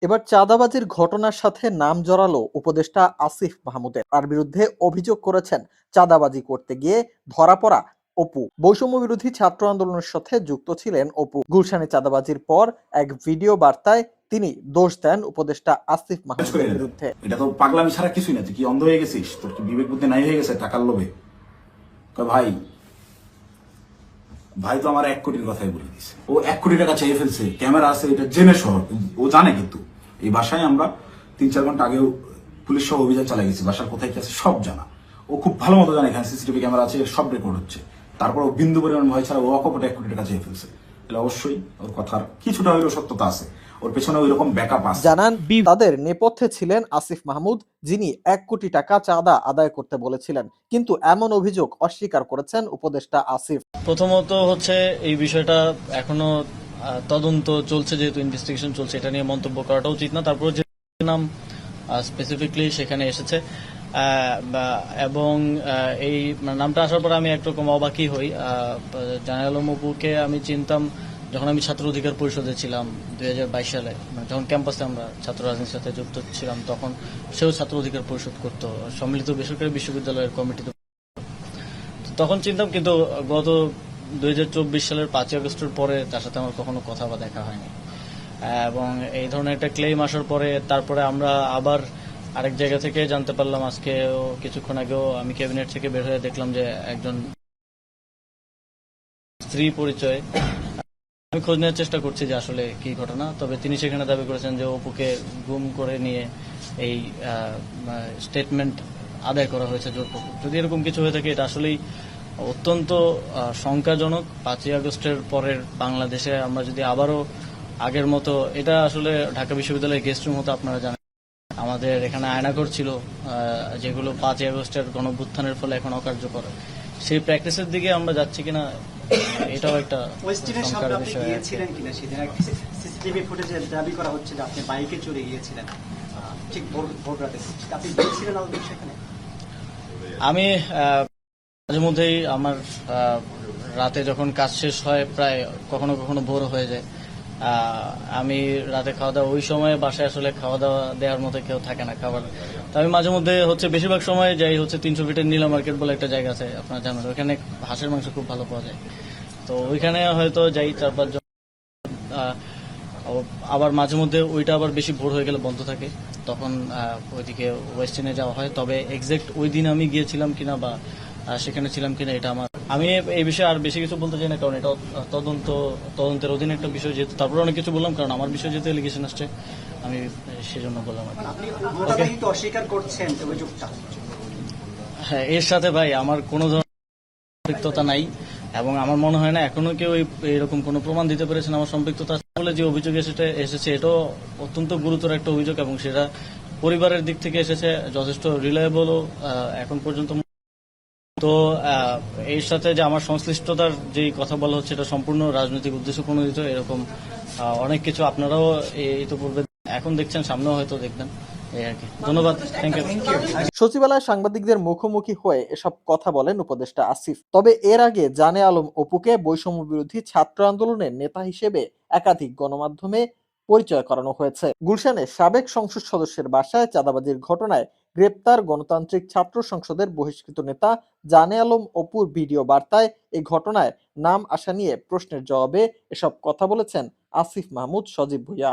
এবার চাঁদাবাজির ঘটনার সাথে নাম জড়ালো উপদেষ্টা আসিফ মাহমুদের। তার বিরুদ্ধে অভিযোগ করেছেন চাঁদাবাজি করতে গিয়ে ধরা পড়া অপু। বৈষম্য বিরোধী ছাত্র আন্দোলনের সাথে যুক্ত ছিলেন অপু। গুলশানে চাঁদাবাজির পর এক ভিডিও বার্তায় তিনি দোষ দেন উপদেষ্টা আসিফ মাহমুদের বিরুদ্ধে। এটা তো পাগলামি ছাড়া কিছুই না। তুই কি অন্ধ হয়ে গেছিস? তোর কি বিবেক বুদ্ধি নাই হয়ে গেছে টাকার লোভে? ভাই ভাই তো আমার 1 কোটির কথাই বলে দিছে। ও 1 কোটি টাকা চেয়ে ফেলছে, ক্যামেরা আছে, এটা জেনে সহ ও জানে। কিন্তু এই বাসায় আমরা 3-4 ঘন্টা আগেও পুলিশ সহ অভিযান চালাই গেছি। বাসার কোথায় কি আছে সব জানা। ও খুব ভালো মতো জানে এখানে সিসিটিভি ক্যামেরা আছে, সব রেকর্ড হচ্ছে। তারপর ও বিন্দু পরিমাণ ভয় ছাড়া ও অকপটে 1 কোটি টাকা চেয়ে ফেলছে। তাহলে অবশ্যই ওর কথার কিছুটা হলেও সত্যতা আছে, ওর পেছনে ওই রকম ব্যাকআপ আছে। জানান তাদের নেপথ্যে ছিলেন আসিফ মাহমুদ, যিনি 1 কোটি টাকা চাঁদা আদায় করতে বলেছিলেন। কিন্তু এমন অভিযোগ অস্বীকার করেছেন উপদেষ্টা আসিফ। প্রথমত হচ্ছে এই বিষয়টা এখনো তদন্ত চলছে, যেহেতু ইনভেস্টিগেশন চলছে, এটা নিয়ে মন্তব্য করাটা উচিত না। তারপর যে নাম স্পেসিফিকলি সেখানে এসেছে এবং এই নামটা আসার পর আমি একরকম অবাকই হই। জানে আলম অপুকে আমি চিনতাম যখন আমি ছাত্র অধিকার পরিষদে ছিলাম 2022 সালে, যখন ক্যাম্পাসে আমরা ছাত্র রাজনীতির সাথে যুক্ত ছিলাম, তখন সেও ছাত্র অধিকার পরিষদ করতো, সম্মিলিত বেসরকারি বিশ্ববিদ্যালয়ের কমিটিতে তখন চিনতাম। কিন্তু গত 2024 সালের 5ই আগস্টের পরে তার সাথে আমার কখনো কথা বা দেখা হয়নি। এবং এই ধরনের একটা ক্লেম আসার পরে তারপরে আমরা আবার আরেক জায়গা থেকে জানতে পারলাম, আজকে কিছুক্ষণ আগেও আমি ক্যাবিনেট থেকে বের হয়ে দেখলাম যে একজন স্ত্রী পরিচয়। আমি খোঁজ নেওয়ার চেষ্টা করছি যে আসলে কি ঘটনা। তবে তিনি সেখানে দাবি করেছেন যে অপুকে গুম করে নিয়ে এই স্টেটমেন্ট আদায় করা হয়েছে জোরপূর্বক। যদি এরকম কিছু হয়ে থাকে, এটা আসলেই অত্যন্ত শঙ্কাজনক। 5ই আগস্টের পরের বাংলাদেশে আমরা যদি আবারও আগের মতো, এটা আসলে ঢাকা বিশ্ববিদ্যালয়ের গেস্ট রুম হতো, আপনারা জানেন আমাদের এখানে আয়নাঘর ছিল, যেগুলো 5ই আগস্টের গণঅভ্যুত্থানের ফলে এখন অকার্যকর। সেই প্র্যাকটিসের দিকে আমরা যাচ্ছি কিনা, এটাও একটা শঙ্কার বিষয়। সিসিটিভি ফুটেজে দাবি করা হচ্ছে যে আপনি বাইকে চড়ে গিয়েছিলেন ঠিক ভোর রাতে। আপনি গিয়েছিলেন সেখানে? আমি মাঝে মধ্যেই আমার রাতে যখন কাজ শেষ হয়, প্রায় কখনো কখনো ভোর হয়ে যায়, আমি রাতে খাওয়া দাওয়া, ওই সময় বাসায় আসলে খাওয়া দাওয়া দেওয়ার মতো কেউ থাকে না খাবার। তো আমি মাঝে মধ্যে হচ্ছে বেশিরভাগ সময় যাই হচ্ছে 300 ফিটের নীলা মার্কেট বলে একটা জায়গা আছে, আপনারা জানেন, ওইখানে হাঁসের মাংস খুব ভালো পাওয়া যায়। তো ওইখানে হয়তো যাই 4-5 জন। আবার মাঝে মধ্যে ওইটা আবার বেশি ভোর হয়ে গেলে বন্ধ থাকে, তখন ওইদিকে ওয়েস্টার্নে যাওয়া হয়। তবে এক্সাক্ট ওই দিন আমি গিয়েছিলাম কিনা বা সেখানে ছিলাম কিনা, এটা আমি এই বিষয়ে আর বেশি কিছু বলতে চাই না, কারণ এটা তদন্তের অধীনে একটা বিষয়, যেহেতু তারপরে অনেক কিছু বললাম, কারণ আমার বিষয় যেহেতু এলিগেশন আসছে, আমি সেজন্য বললাম। অস্বীকার করছেন অভিযোগটা? হ্যাঁ, এর সাথে ভাই আমার কোনো ধরনের সম্পৃক্ততা নাই, এবং আমার মনে হয় না এখনো কেউ এরকম কোনো প্রমাণ দিতে পেরেছেন আমার সম্পৃক্ততা বলে। যে অভিযোগ এসেছে এটাও অত্যন্ত গুরুতর একটা অভিযোগ, এবং সেটা পরিবারের দিক থেকে এসেছে, যথেষ্ট রিলায়েবলও এখন পর্যন্ত। তো এর সাথে যে আমার সংশ্লিষ্টতার যেই কথা বলা হচ্ছে, এটা সম্পূর্ণ রাজনৈতিক উদ্দেশ্য প্রণোদিত। এরকম অনেক কিছু আপনারাও ইতিপূর্বে এখন দেখছেন, সামনেও হয়তো দেখবেন। এই আর কি। ধন্যবাদ, থ্যাংক ইউ। সচিবালয়ে সাংবাদিকদের মুখোমুখি হয়ে এসব কথা বলেন উপদেষ্টা আসিফ। তবে এর আগে জানে আলম অপুকে বৈষম্য বিরোধী ছাত্র আন্দোলনের নেতা হিসেবে একাধিক গণমাধ্যমে পরিচয় করানো হয়েছে। গুলশানে সাবেক সংসদ সদস্যের বাসায় চাঁদাবাজির ঘটনায় গ্রেপ্তার গণতান্ত্রিক ছাত্র সংসদের বহিষ্কৃত নেতা জানে আলম অপুর ভিডিও বার্তায় এই ঘটনায় নাম আসা নিয়ে প্রশ্নের জবাবে এসব কথা বলেছেন আসিফ মাহমুদ, সজীব ভুঁইয়া।